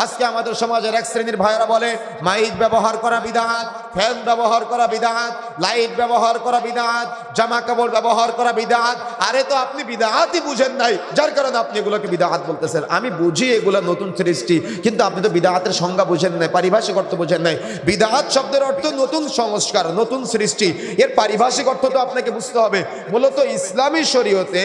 আজকে আমাদের সমাজের এক শ্রেণীর ভাইরা বলে মাইক ব্যবহার করা বিদআত, ফ্যান ব্যবহার করা বিদআত, লাইট ব্যবহার করা বিদআত, জামা কাপড় ব্যবহার করা বিদআত। আরে তো আপনি বিদআতই বুঝেন নাই, যার কারণে আপনি এগুলোকে বিদআত বলতেছেন। আমি বুঝি এগুলা নতুন সৃষ্টি, কিন্তু আপনি তো বিদআতের সংজ্ঞা বুঝেন নাই, পারিভাষিক অর্থ বুঝেন নাই। বিদআত শব্দের অর্থ নতুন সংস্কার, নতুন সৃষ্টি। এর পারিভাষিক অর্থ তো আপনাকে বুঝতে হবে। মূলত ইসলামী শরীয়তে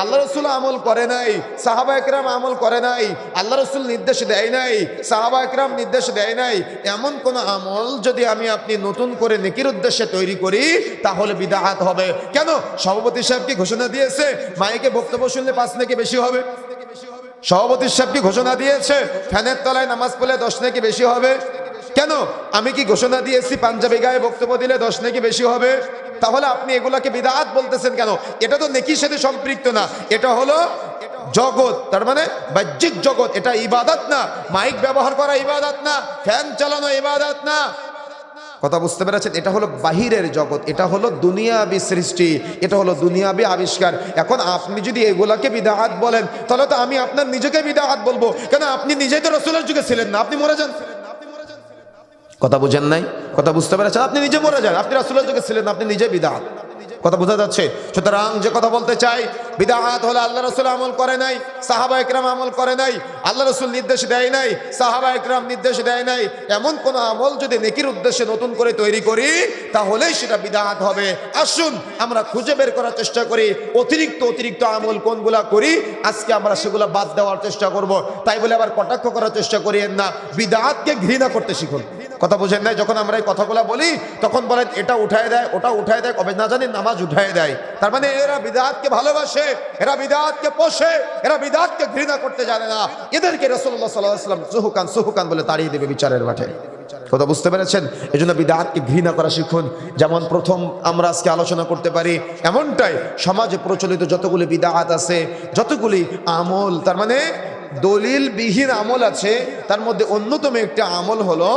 আল্লাহ রাসূল আমল করে নাই, সাহাবা একরাম আমল করে নাই, আল্লাহ রাসূল নির্দেশ দেয় নাই, সাহাবা একরাম নির্দেশ দেয় নাই, এমন কোন আমল যদি আমি আপনি নতুন করে নেকির উদ্দেশ্যে তৈরি করি তাহলে বিদআত হবে। কেন? সভাপতি সাহেব কি ঘোষণা দিয়েছে মাইকে বক্তব্য শুনলে 5 নেকি বেশি হবে? সভাপতি সাহেব কি ঘোষণা দিয়েছে ফ্যানের তলায় নামাজ পড়লে 10 নেকি বেশি হবে? কেন? আমি কি ঘোষণা দিয়েছি পাঞ্জাবি গায়ে বক্তব্য দিলে 10 নেকি বেশি হবে? তাহলে আপনি এগুলাকে বিদআত বলতেছেন কেন? এটা তো নেকির সাথে সম্পৃক্ত না, এটা হলো জগৎ, তার মানে বাহ্যিক জগৎ। এটা ইবাদত না। মাইক ব্যবহার করা ইবাদত না, ফ্যান চালানো ইবাদত না। কথা বুঝতে পেরেছেন? এটা হলো বাহিরের জগৎ, এটা হলো দুনিয়াবি সৃষ্টি, এটা হলো দুনিয়াবি আবিষ্কার। এখন আপনি যদি এগুলাকে বিদআত বলেন তাহলে তো আমি আপনার নিজেকে বিদআত বলবো। কেন? আপনি নিজেই তো রাসূলের যুগে ছিলেন না, আপনি মরে যান। কথা বুঝেন নাই? কথা বুঝতে পেরেছেন? আপনি নিজে মরে যান, আপনি রাসূলের যুগে ছিলেন না, আপনি নিজে বিদআত। কথা বোঝা যাচ্ছে? সুতরাং যে কথা বলতে চাই, বিদআত হলো আল্লাহ রাসূল আমল করে নাই, সাহাবা একরাম আমল করে নাই, আল্লাহ রাসূল নির্দেশ দেয় নাই, সাহাবা একরাম নির্দেশ দেয় নাই, এমন কোন আমল যদি নেকির উদ্দেশ্যে নতুন করে তৈরি করি তাহলেই সেটা বিদআত হবে। আসুন আমরা খুঁজে বের করার চেষ্টা করি অতিরিক্ত আমল কোনগুলা করি, আজকে আমরা সেগুলো বাদ দেওয়ার চেষ্টা করব। তাই বলে আবার কটাক্ষ করার চেষ্টা করিয়েন না, বিদআতকে ঘৃণা করতে শিখুন। কথা বুঝেন নাই? যখন আমরা এই কথাগুলো বলি তখন বলেন এটা উঠায় দেয়, ওটা উঠায় দেয়, কবে না জানি নামাজ উঠায় দেয়। তার মানে এরা বিদআতকে ভালোবাসে, এরা বিদআতকে পোষে, এরা বিদআতকে ঘৃণা করতে জানে না। এদেরকে রাসূলুল্লাহ সাল্লাল্লাহু আলাইহি ওয়াসাল্লাম সুহুকান বলে তাড়িয়ে দেবে বিচারের মাঠে। কথা বুঝতে পেরেছেন? এজন্য বিদআতকে ঘৃণা করা শিখুন। যেমন প্রথম আমরা আজকে আলোচনা করতে পারি এমনটাই সমাজে প্রচলিত যতগুলি বিদআত আছে, যতগুলি আমল, তার মানে দলিল বিহীন আমল আছে, তার মধ্যে অন্যতম একটা আমল হলো